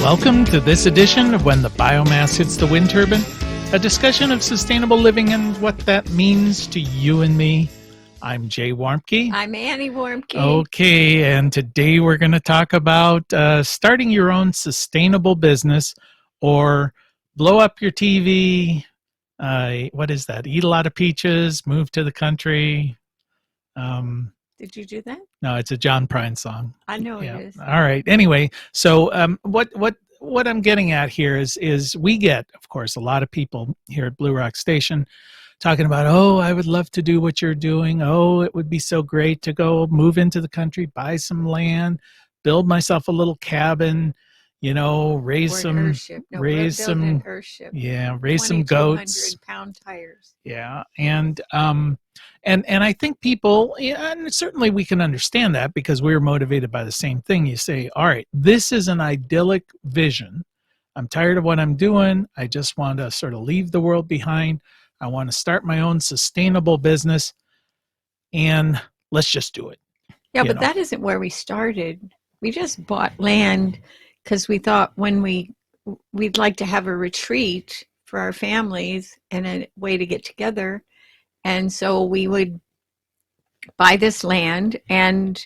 Welcome to this edition of When the Biomass Hits the Wind Turbine, a discussion of sustainable living and what that means to you and me. I'm Jay Warmke. I'm Annie Warmke. Okay, and today we're going to talk about starting your own sustainable business or blow up your TV. What is that? Eat a lot of peaches, move to the country. Did you do that? No, it's a John Prine song. I know it is. All right. Anyway, so what I'm getting at here is we get, of course, a lot of people here at Blue Rock Station talking about, oh, I would love to do what you're doing. Oh, it would be so great to go move into the country, buy some land, build myself a little cabin, raise some goats. 2,200-pound tires. Yeah, and I think people, and certainly we can understand that because we're motivated by the same thing. You say, all right, this is an idyllic vision. I'm tired of what I'm doing. I just want to sort of leave the world behind. I want to start my own sustainable business, and let's just do it. Yeah, but that isn't where we started. We just bought land because we thought we'd like to have a retreat for our families and a way to get together. And so we would buy this land and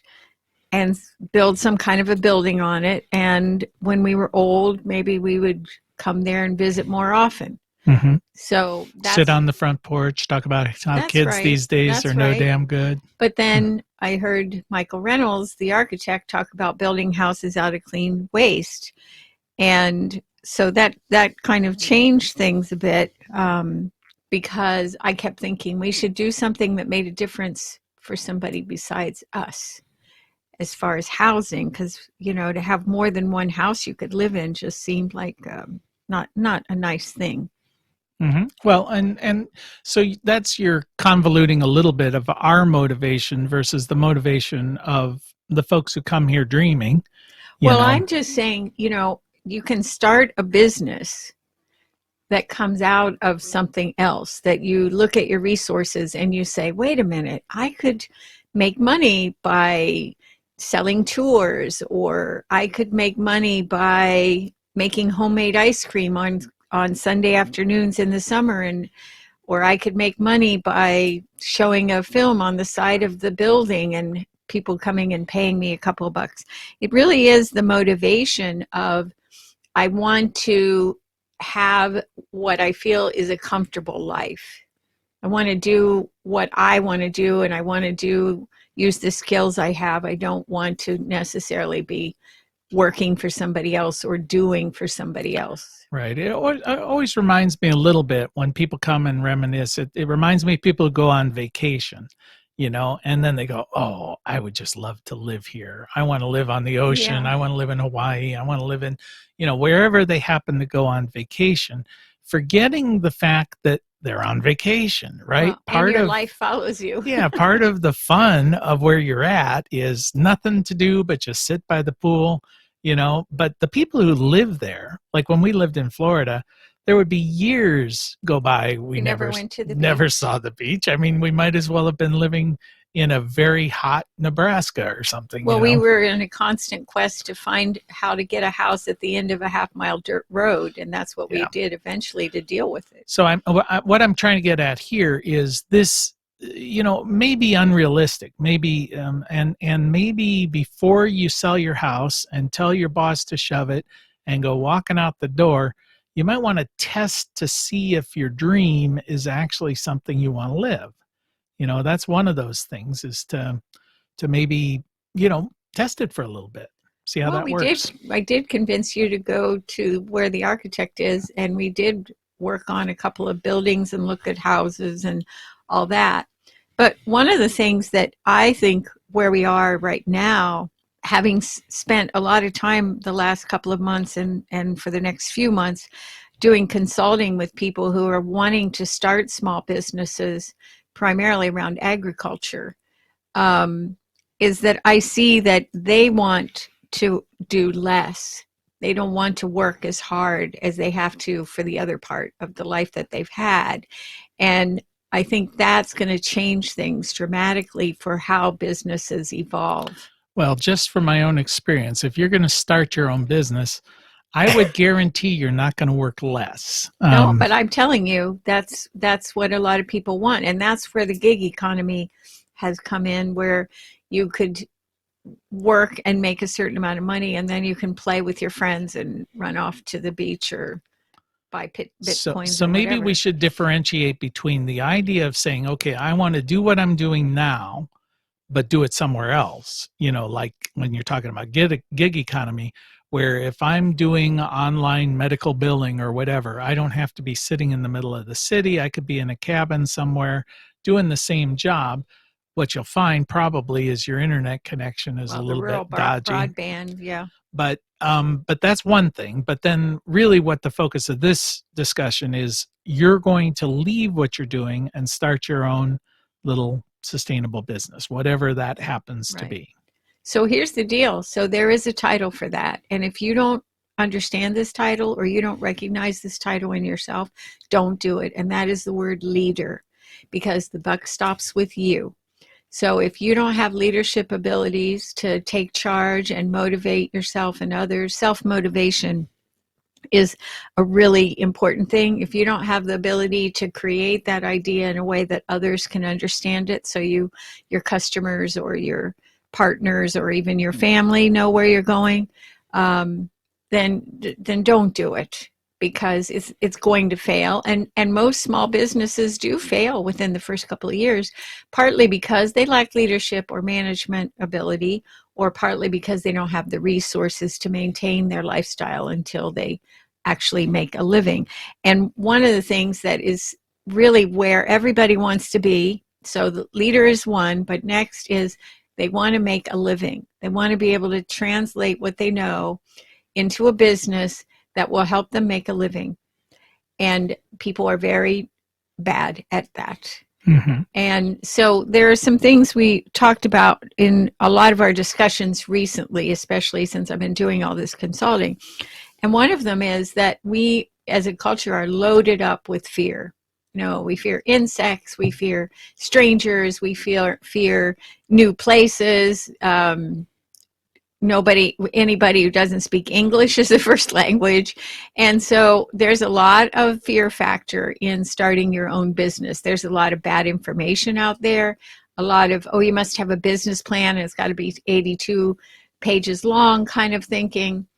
build some kind of a building on it. And when we were old, maybe we would come there and visit more often. Mm-hmm. So sit on the front porch, talk about how kids these days are no damn good. But then I heard Michael Reynolds, the architect, talk about building houses out of clean waste. And so that kind of changed things a bit because I kept thinking we should do something that made a difference for somebody besides us as far as housing, because, to have more than one house you could live in just seemed like not a nice thing. Mm-hmm. Well, and so that's you're convoluting a little bit of our motivation versus the motivation of the folks who come here dreaming. I'm just saying, you can start a business that comes out of something else, that you look at your resources and you say, wait a minute, I could make money by selling tours, or I could make money by making homemade ice cream on Sunday afternoons in the summer, or I could make money by showing a film on the side of the building and people coming and paying me a couple of bucks. It really is the motivation of, I want to have what I feel is a comfortable life. I want to do what I want to do, and I want to use the skills I have. I don't want to necessarily be working for somebody else or doing for somebody else. Right. It always reminds me a little bit when people come and reminisce. It reminds me of people who go on vacation, and then they go, oh, I would just love to live here. I want to live on the ocean. Yeah. I want to live in Hawaii. I want to live in, wherever they happen to go on vacation, forgetting the fact that they're on vacation, right? Well, and your life follows you. Yeah. Part of the fun of where you're at is nothing to do but just sit by the pool, but the people who live there, like when we lived in Florida, there would be years go by. We never went to the never beach. saw the beach. I mean, we might as well have been living in a very hot Nebraska or something. Well, we were in a constant quest to find how to get a house at the end of a half-mile dirt road, and that's what we did eventually to deal with it. So what I'm trying to get at here is this, maybe unrealistic, maybe, and maybe before you sell your house and tell your boss to shove it and go walking out the door, you might want to test to see if your dream is actually something you want to live. That's one of those things, is to maybe, test it for a little bit, see how that works. I did convince you to go to where the architect is, and we did work on a couple of buildings and look at houses and all that. But one of the things that I think where we are right now, having spent a lot of time the last couple of months and for the next few months doing consulting with people who are wanting to start small businesses, primarily around agriculture, is that I see that they want to do less. They don't want to work as hard as they have to for the other part of the life that they've had. And I think that's going to change things dramatically for how businesses evolve. Well, just from my own experience, if you're going to start your own business, I would guarantee you're not going to work less. No, but I'm telling you, that's what a lot of people want, and that's where the gig economy has come in, where you could work and make a certain amount of money, and then you can play with your friends and run off to the beach or buy bitcoins. So or maybe whatever. we should differentiate between the idea of saying, okay, I want to do what I'm doing now, but do it somewhere else. Like when you're talking about gig economy, where if I'm doing online medical billing or whatever, I don't have to be sitting in the middle of the city. I could be in a cabin somewhere doing the same job. What you'll find probably is your internet connection is a little bit dodgy. Broadband, yeah. But that's one thing. But then really what the focus of this discussion is, you're going to leave what you're doing and start your own little sustainable business, whatever that happens to be. So here's the deal. So there is a title for that. And if you don't understand this title, or you don't recognize this title in yourself, don't do it. And that is the word leader, because the buck stops with you. So if you don't have leadership abilities to take charge and motivate yourself and others, self-motivation is a really important thing. If you don't have the ability to create that idea in a way that others can understand it, so your customers or your partners or even your family know where you're going, then don't do it, because it's going to fail. And most small businesses do fail within the first couple of years, partly because they lack leadership or management ability, or partly because they don't have the resources to maintain their lifestyle until they actually make a living. And one of the things that is really where everybody wants to be, so the leader is one, but next is they want to make a living. They want to be able to translate what they know into a business that will help them make a living. And people are very bad at that. Mm-hmm. And so there are some things we talked about in a lot of our discussions recently, especially since I've been doing all this consulting. And one of them is that we as a culture are loaded up with fear. We fear insects, we fear strangers, we fear new places. Anybody who doesn't speak English as a first language. And so there's a lot of fear factor in starting your own business. There's a lot of bad information out there. A lot of, you must have a business plan, and it's got to be 82 pages long kind of thinking.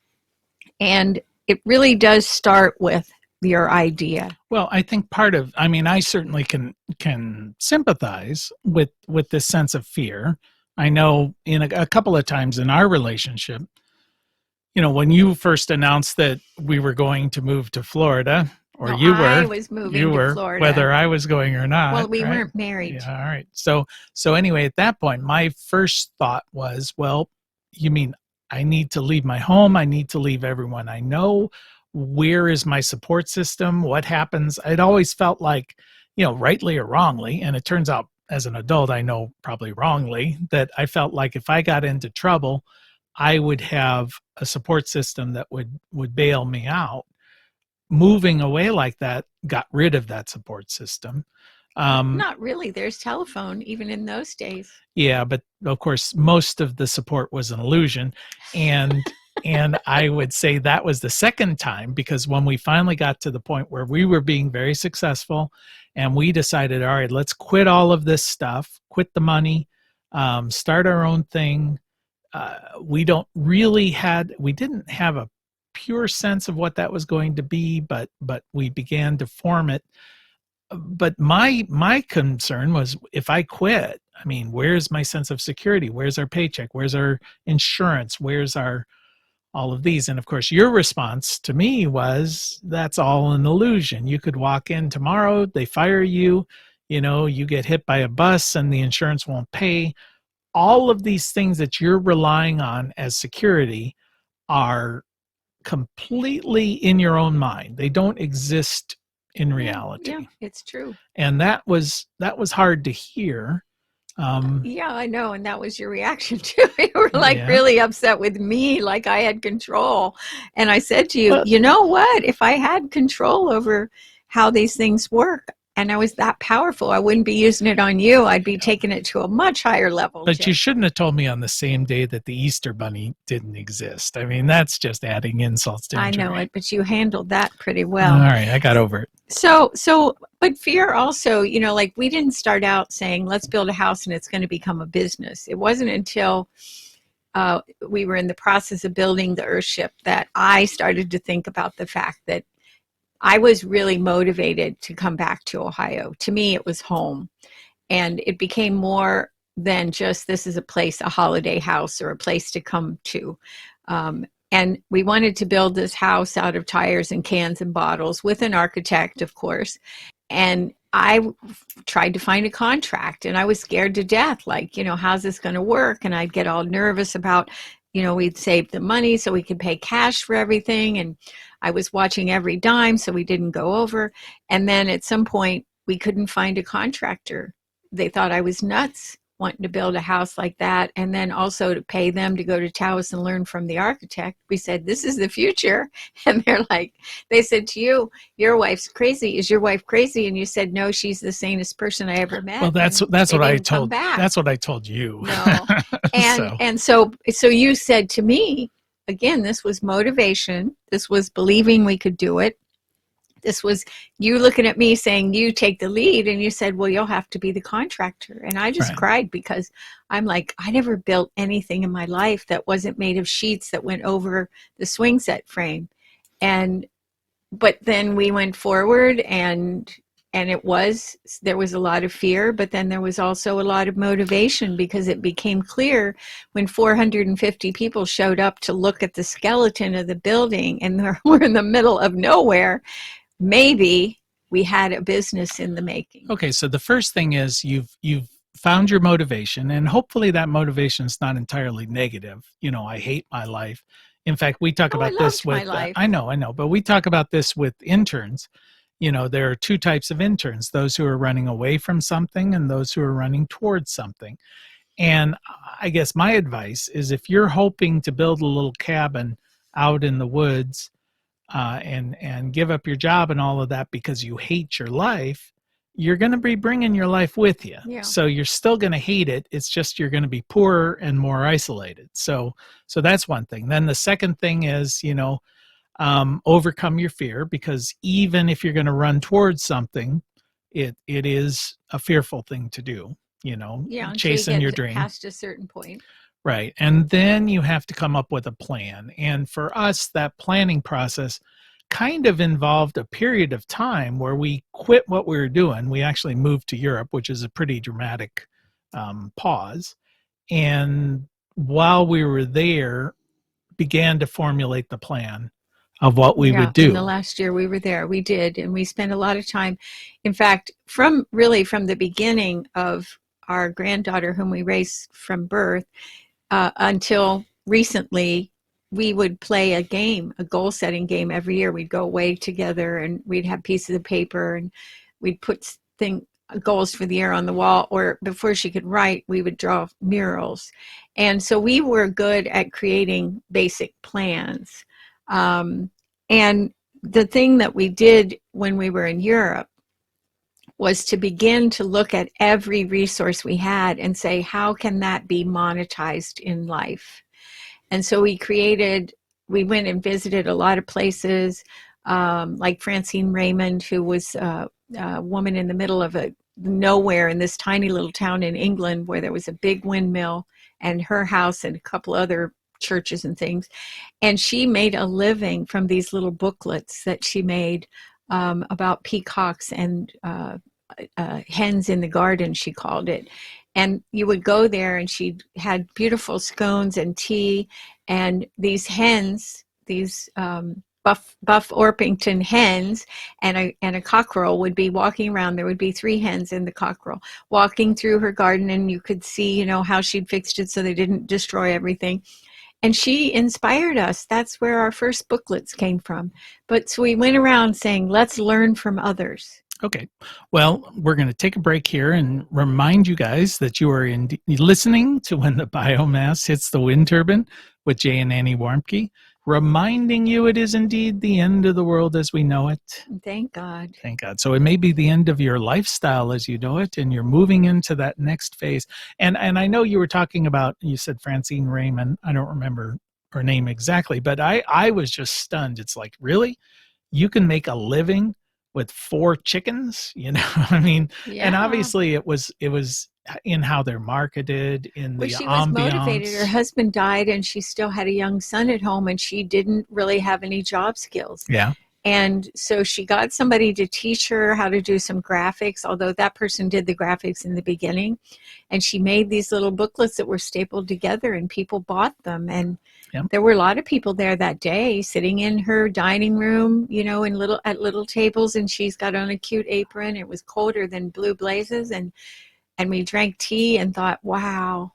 And it really does start with your idea. Well, I think I certainly can sympathize with this sense of fear. I know in a couple of times in our relationship, when you first announced that we were going to move to Florida, or I was moving to Florida, whether I was going or not. Well, we right? weren't married. Yeah, all right. So anyway, at that point, my first thought was, well, you mean I need to leave my home? I need to leave everyone I know? Where is my support system? What happens? I'd always felt like, rightly or wrongly, and it turns out as an adult, I know probably wrongly, that I felt like if I got into trouble, I would have a support system that would bail me out. Moving away like that got rid of that support system. Not really. There's telephone, even in those days. Yeah, but of course, most of the support was an illusion. And I would say that was the second time, because when we finally got to the point where we were being very successful and we decided, all right, let's quit all of this stuff, quit the money, start our own thing. We didn't have a pure sense of what that was going to be, but we began to form it. But my concern was, if I quit, where's my sense of security? Where's our paycheck? Where's our insurance? Where's all of these? And of course, your response to me was, that's all an illusion. You could walk in tomorrow, they fire you, you get hit by a bus and the insurance won't pay. All of these things that you're relying on as security are completely in your own mind. They don't exist in reality. Yeah, it's true. And that was hard to hear. Yeah, I know. And that was your reaction to it. You were really upset with me, like I had control. And I said to you, you know what? If I had control over how these things work, and I was that powerful. I wouldn't be using it on you. I'd be taking it to a much higher level. But Jim. you shouldn't have told me on the same day that the Easter Bunny didn't exist. I mean, that's just adding insults to I injury. know it, but you handled that pretty All well. right, I got over it. But fear also, like we didn't start out saying, let's build a house and it's going to become a business. It wasn't until we were in the process of building the Earthship that I started to think about the fact that I was really motivated to come back to Ohio. To me, it was home. And it became more than just this is a place, a holiday house or a place to come to. And we wanted to build this house out of tires and cans and bottles with an architect, of course. And I tried to find a contract and I was scared to death. Like, how's this going to work? And I'd get all nervous about, we'd save the money so we could pay cash for everything. And I was watching every dime so we didn't go over. And then at some point, we couldn't find a contractor. They thought I was nuts wanting to build a house like that. And then also to pay them to go to Taos and learn from the architect. We said, this is the future. And they said to you, your wife's crazy. Is your wife crazy? And you said, no, she's the sanest person I ever met. Well, that's what I told. That's what I told you. No. And so you said to me, again, this was motivation. This was believing we could do it. This was you looking at me saying, you take the lead. And you said, well, you'll have to be the contractor. And I just cried because I'm like, I never built anything in my life that wasn't made of sheets that went over the swing set frame. But then we went forward and there was a lot of fear, but then there was also a lot of motivation because it became clear when 450 people showed up to look at the skeleton of the building and we're in the middle of nowhere. Maybe we had a business in the making. Okay, so the first thing is you've found your motivation, and hopefully that motivation is not entirely negative. I hate my life. In fact, we talk about this with I know, but we talk about this with interns. There are two types of interns: those who are running away from something and those who are running towards something. And I guess my advice is if you're hoping to build a little cabin out in the woods and give up your job and all of that because you hate your life, you're going to be bringing your life with you. Yeah. So you're still going to hate it. It's just you're going to be poorer and more isolated. So that's one thing. Then the second thing is, overcome your fear, because even if you're going to run towards something, it is a fearful thing to do. Chasing your dream past a certain point. Right. And then you have to come up with a plan. And for us, that planning process kind of involved a period of time where we quit what we were doing. We actually moved to Europe, which is a pretty dramatic pause. And while we were there, began to formulate the plan of what we would do. In the last year we were there, we did. And we spent a lot of time. In fact, from the beginning of our granddaughter, whom we raised from birth, until recently, we would play a goal-setting game every year. We'd go away together and we'd have pieces of paper and we'd put goals for the year on the wall, or before she could write, we would draw murals. And so we were good at creating basic plans. And the thing that we did when we were in Europe was to begin to look at every resource we had and say, how can that be monetized in life? And so we went and visited a lot of places, like Francine Raymond, who was a woman in the middle of nowhere in this tiny little town in England where there was a big windmill and her house and a couple other churches and things. And she made a living from these little booklets that she made about peacocks and hens in the garden, she called it. And you would go there and she had beautiful scones and tea, and these hens, these Buff Orpington hens and a cockerel would be walking around. There would be 3 hens and the cockerel walking through her garden, and you could see, how she'd fixed it so they didn't destroy everything. And she inspired us. That's where our first booklets came from. But so we went around saying, let's learn from others. Okay. Well, we're going to take a break here and remind you guys that you are listening to When the Biomass Hits the Wind Turbine with Jay and Annie Warmke. reminding you it is indeed the end of the world as we know it. Thank God. Thank God. So it may be the end of your lifestyle as you know it, and you're moving into that next phase. And I know you were talking about, you said Francine Raymond. I don't remember her name exactly, but I was just stunned. It's like, really? You can make a living with 4 chickens? You know, I mean, and Yeah. obviously it was in how they're marketed, in Well, the she was motivated. Her ambiance. husband died and she still had a young son at home, and she didn't really have any job skills. Yeah. And so she got somebody to teach her how to do some graphics, although that person did the graphics in the beginning. And she made these little booklets that were stapled together, and people bought them. And there were a lot of people there that day sitting in her dining room, you know, at little tables, and she's got on a cute apron. It was colder than blue blazes, and we drank tea and thought, wow,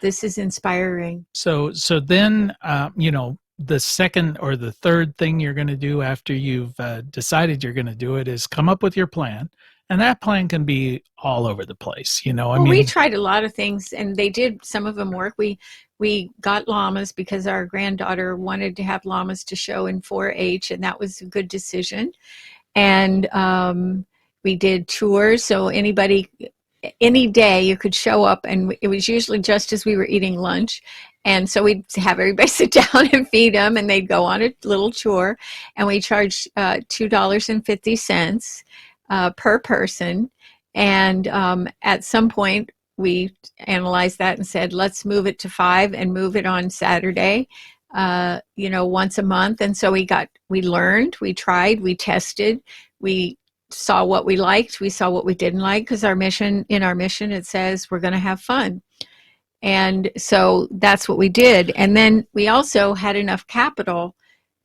this is inspiring. So then, you know, the second or the third thing you're going to do after you've decided you're going to do it is come up with your plan. And that plan can be all over the place. You know, I mean, we tried a lot of things, and they did, some of them work. We got llamas because our granddaughter wanted to have llamas to show in 4-H, and that was a good decision. And we did tours. So anybody, any day you could show up, and it was usually just as we were eating lunch. And so we'd have everybody sit down and feed them, and they'd go on a little tour. And we charged $2.50 per person. And at some point, we analyzed that and said, let's move it to 5 and move it on Saturday, you know, once a month. And so we learned, we tried, we tested, we saw what we liked, we saw what we didn't like, because in our mission, it says we're going to have fun. And so that's what we did. And then we also had enough capital.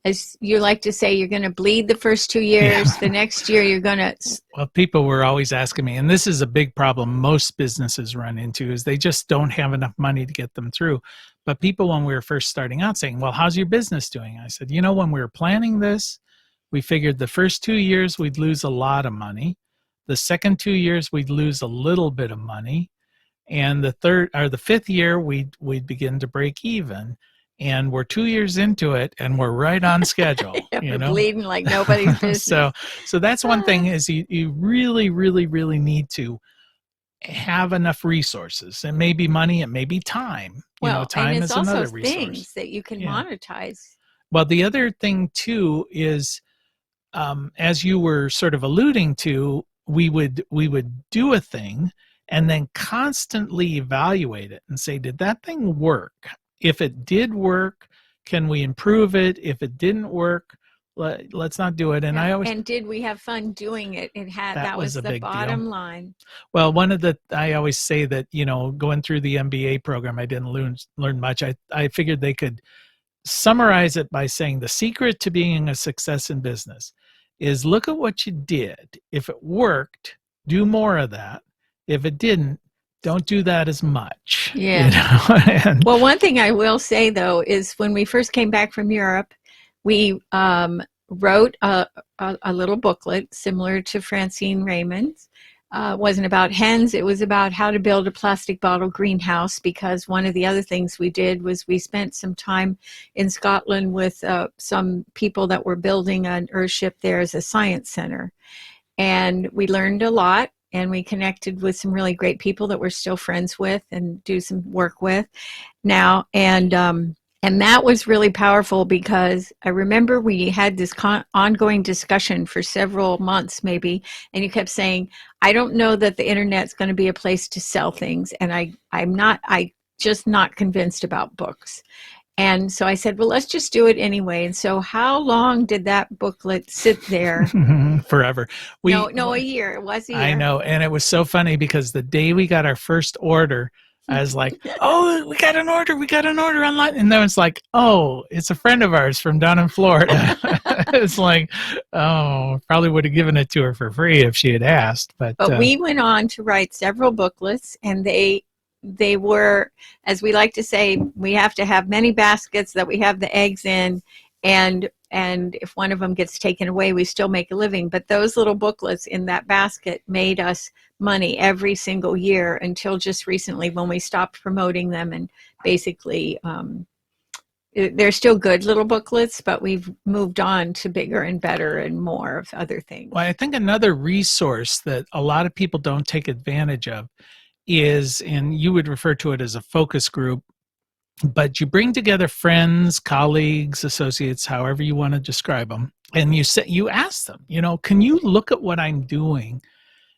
As you like to say, you're going to bleed the first 2 years. Yeah. The next year you're going to... Well, people were always asking me, and this is a big problem most businesses run into, is they just don't have enough money to get them through. But people, when we were first starting out, saying, well, how's your business doing? I said, you know, when we were planning this, we figured the first 2 years we'd lose a lot of money. The second 2 years we'd lose a little bit of money. And the fifth year we'd begin to break even. And we're 2 years into it, and we're right on schedule. Yeah, we're bleeding like nobody's business. So that's one thing, is you really, really, really need to have enough resources. It may be money, it may be time. Time is another resource. Things that you can monetize. Well, the other thing too is, as you were sort of alluding to, we would do a thing and then constantly evaluate it and say, did that thing work? If it did work, can we improve it? If it didn't work, let's not do it. And did we have fun doing it? That was the bottom line. Well, I always say that, you know, going through the MBA program, I didn't learn much. I figured they could summarize it by saying the secret to being a success in business is look at what you did. If it worked, do more of that. If it didn't, don't do that as much. Yeah. You know? Well, one thing I will say, though, is when we first came back from Europe, we wrote a little booklet similar to Francine Raymond's. It wasn't about hens. It was about how to build a plastic bottle greenhouse, because one of the other things we did was we spent some time in Scotland with some people that were building an earthship there as a science center. And we learned a lot. And we connected with some really great people that we're still friends with and do some work with now. And that was really powerful, because I remember we had this ongoing discussion for several months maybe. And you kept saying, I don't know that the internet's going to be a place to sell things. And I'm just not convinced about books. And so I said, well, let's just do it anyway. And so how long did that booklet sit there? Forever. No, a year. It was a year. I know. And it was so funny, because the day we got our first order, I was like, oh, we got an order online. And then it's like, oh, it's a friend of ours from down in Florida. It's like, oh, probably would have given it to her for free if she had asked. But we went on to write several booklets, and they were, as we like to say, we have to have many baskets that we have the eggs in, and if one of them gets taken away, we still make a living. But those little booklets in that basket made us money every single year, until just recently when we stopped promoting them and basically they're still good little booklets, but we've moved on to bigger and better and more of other things. Well, I think another resource that a lot of people don't take advantage of is, and you would refer to it as a focus group, but you bring together friends, colleagues, associates, however you want to describe them, and you ask them, can you look at what I'm doing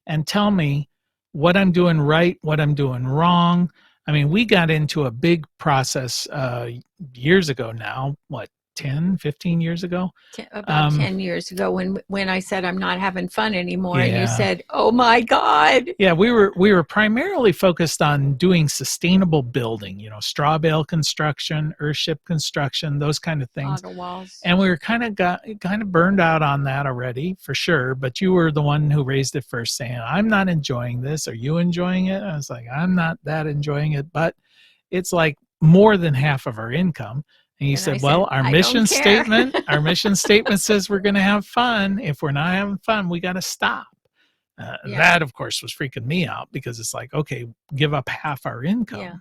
and tell me what I'm doing right, what I'm doing wrong? I mean, we got into a big process years ago now, 10, 15 years ago? About 10 years ago when I said I'm not having fun anymore, and you Yeah. said, oh my God. Yeah, we were primarily focused on doing sustainable building, straw bale construction, earthship construction, those kind of things. Auto walls. And we were kind of burned out on that already, for sure. But you were the one who raised it first, saying, I'm not enjoying this. Are you enjoying it? I was like, I'm not that enjoying it, but it's like more than half of our income. And you said, well, our mission statement says we're going to have fun. If we're not having fun, we got to stop. That, of course, was freaking me out, because it's like, okay, give up half our income. Yeah.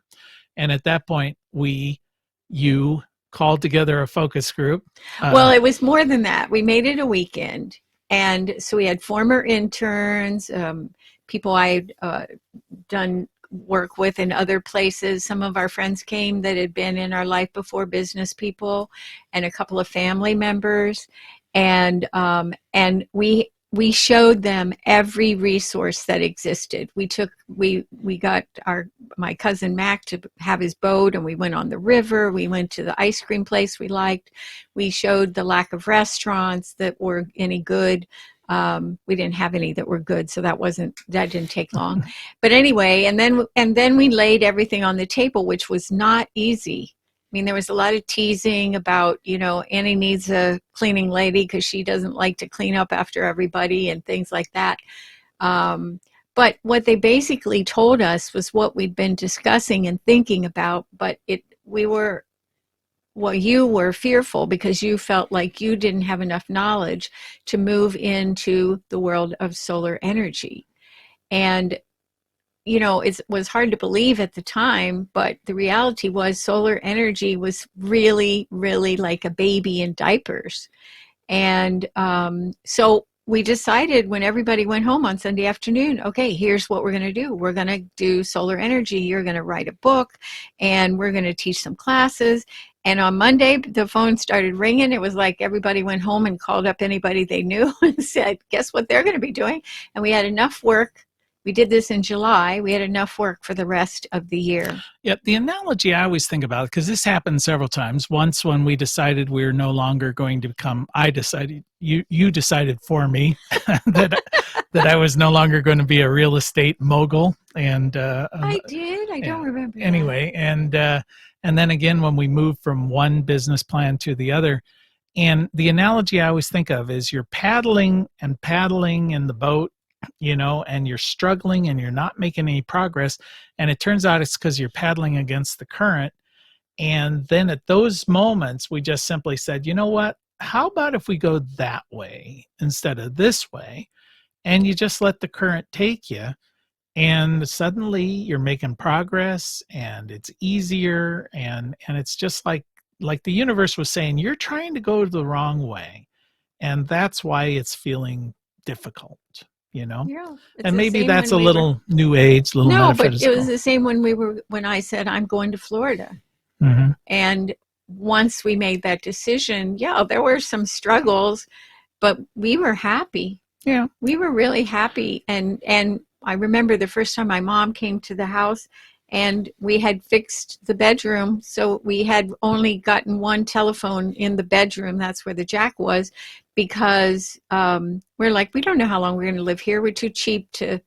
And at that point, you called together a focus group. Well, it was more than that. We made it a weekend. And so we had former interns, people I had done work with in other places. Some of our friends came that had been in our life before, business people, and a couple of family members. And we showed them every resource that existed. We got my cousin Mac to have his boat, and we went on the river. We went to the ice cream place we liked. We showed the lack of restaurants that were any good. We didn't have any that were good, so that didn't take long. But anyway, and then we laid everything on the table, which was not easy. I mean, there was a lot of teasing about, Annie needs a cleaning lady because she doesn't like to clean up after everybody and things like that. But what they basically told us was what we'd been discussing and thinking about, but you were fearful because you felt like you didn't have enough knowledge to move into the world of solar energy. And it was hard to believe at the time, but the reality was solar energy was really, really like a baby in diapers. And so we decided, when everybody went home on Sunday afternoon, okay, here's what we're going to do. We're going to do solar energy. You're going to write a book, and we're going to teach some classes. And on Monday, the phone started ringing. It was like everybody went home and called up anybody they knew and said, guess what they're going to be doing? And we had enough work. We did this in July. We had enough work for the rest of the year. Yeah, the analogy I always think about, because this happened several times. Once, when we decided we were no longer going to become, you decided for me that I was no longer going to be a real estate mogul. And I did. I don't remember. Anyway, and then again, when we moved from one business plan to the other. And the analogy I always think of is you're paddling in the boat, and you're struggling and you're not making any progress. And it turns out it's because you're paddling against the current. And then at those moments, we just simply said, you know what? How about if we go that way instead of this way? And you just let the current take you. And suddenly you're making progress, and it's easier. And it's just like the universe was saying, you're trying to go the wrong way. And that's why it's feeling difficult. Yeah, and maybe that's a little new age, little metaphysical. But it was the same when I said I'm going to Florida. Mm-hmm. And once we made that decision, there were some struggles, but we were happy. Yeah, we were really happy. And I remember the first time my mom came to the house, and we had fixed the bedroom. So we had only gotten one telephone in the bedroom. That's where the jack was, because we're like, we don't know how long we're going to live here. We're too cheap to,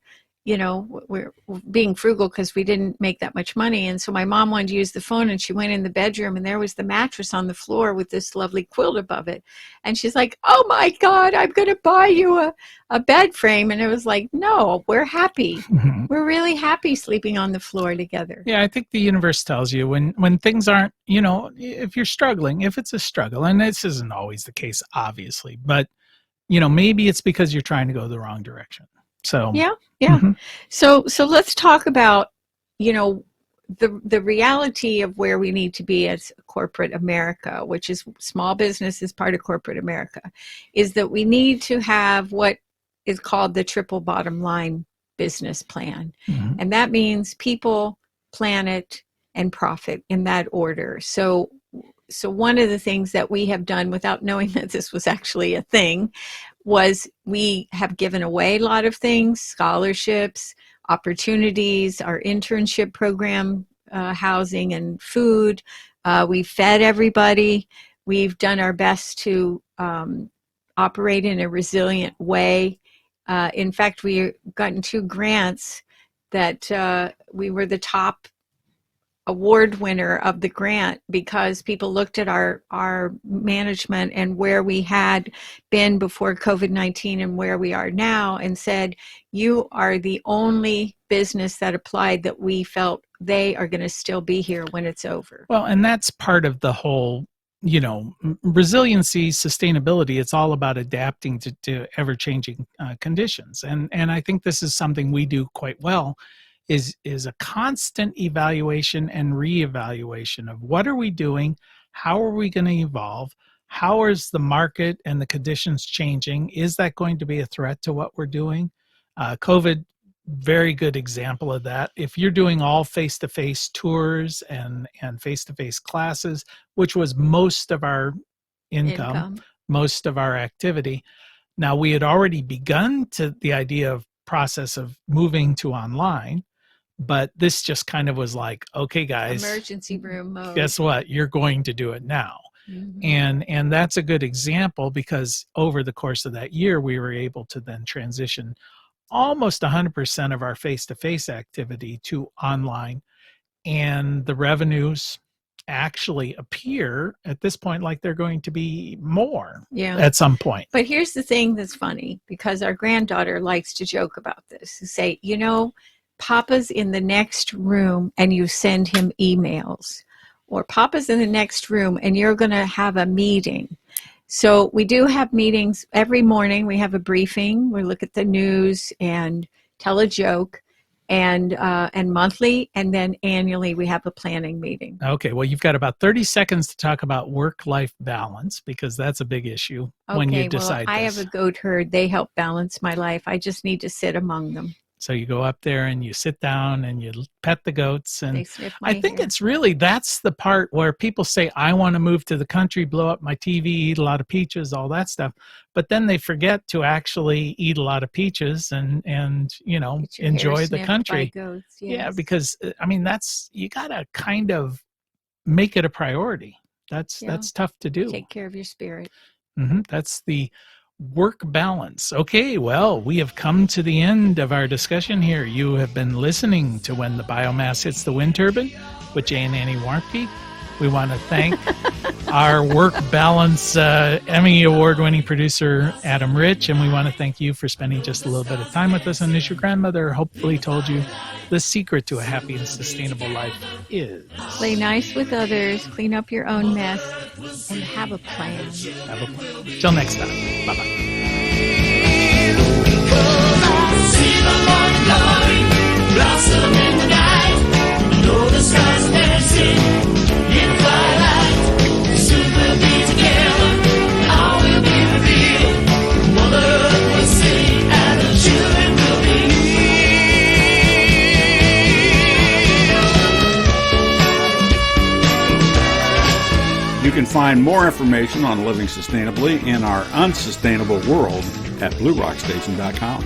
we're being frugal because we didn't make that much money. And so my mom wanted to use the phone, and she went in the bedroom, and there was the mattress on the floor with this lovely quilt above it. And she's like, oh my God, I'm going to buy you a bed frame. And it was like, no, we're happy. Mm-hmm. We're really happy sleeping on the floor together. Yeah, I think the universe tells you when things aren't, if you're struggling, if it's a struggle, and this isn't always the case, obviously, but, maybe it's because you're trying to go the wrong direction. So yeah. Mm-hmm. So let's talk about, the reality of where we need to be as corporate America, which is small business is part of corporate America, is that we need to have what is called the triple bottom line business plan. Mhm. And that means people, planet, and profit in that order. So one of the things that we have done without knowing that this was actually a thing was we have given away a lot of things, scholarships, opportunities, our internship program, housing and food. We've fed everybody. We've done our best to operate in a resilient way. In fact, we've gotten 2 grants that we were the top award winner of the grant because people looked at our management and where we had been before COVID-19 and where we are now and said, you are the only business that applied that we felt they are going to still be here when it's over. Well, and that's part of the whole, resiliency, sustainability. It's all about adapting to ever-changing conditions. And I think this is something we do quite well, is a constant evaluation and reevaluation of what are we doing, how are we going to evolve, how is the market and the conditions changing, is that going to be a threat to what we're doing? COVID, very good example of that. If you're doing all face-to-face tours and face-to-face classes, which was most of our income, most of our activity, now we had already begun to the idea of process of moving to online. But this just kind of was like, okay, guys, emergency room mode. Guess what? You're going to do it now. Mm-hmm. And that's a good example because over the course of that year, we were able to then transition almost 100% of our face-to-face activity to online. And the revenues actually appear at this point like they're going to be more at some point. But here's the thing that's funny, because our granddaughter likes to joke about this and say, Papa's in the next room and you send him emails, or Papa's in the next room and you're going to have a meeting. So we do have meetings every morning. We have a briefing. We look at the news and tell a joke, and monthly, and then annually we have a planning meeting. Okay, well, you've got about 30 seconds to talk about work-life balance, because that's a big issue when you decide I have a goat herd. They help balance my life. I just need to sit among them. So you go up there and you sit down and you pet the goats. And they sniff my I think hair. it's really, that's the part where people say, I want to move to the country, blow up my TV, eat a lot of peaches, all that stuff. But then they forget to actually eat a lot of peaches and enjoy the country. Goats, yes. Yeah, because you got to kind of make it a priority. That's tough to do. Take care of your spirit. Mm-hmm. That's the work balance. Okay, well, we have come to the end of our discussion here. You have been listening to When the Biomass Hits the Wind Turbine with Jay and Annie Warmke. We want to thank our work balance Emmy Award-winning producer, Adam Rich, and we want to thank you for spending just a little bit of time with us. And as your grandmother hopefully told you, the secret to a happy and sustainable life is play nice with others, clean up your own mess, and have a plan. Till next time. Bye-bye. Blossom in the night, know the stars dancing in the twilight. Soon we'll be together, all will be revealed. Mother Earth will sing, and the children will be healed. You can find more information on living sustainably in our unsustainable world at BlueRockStation.com.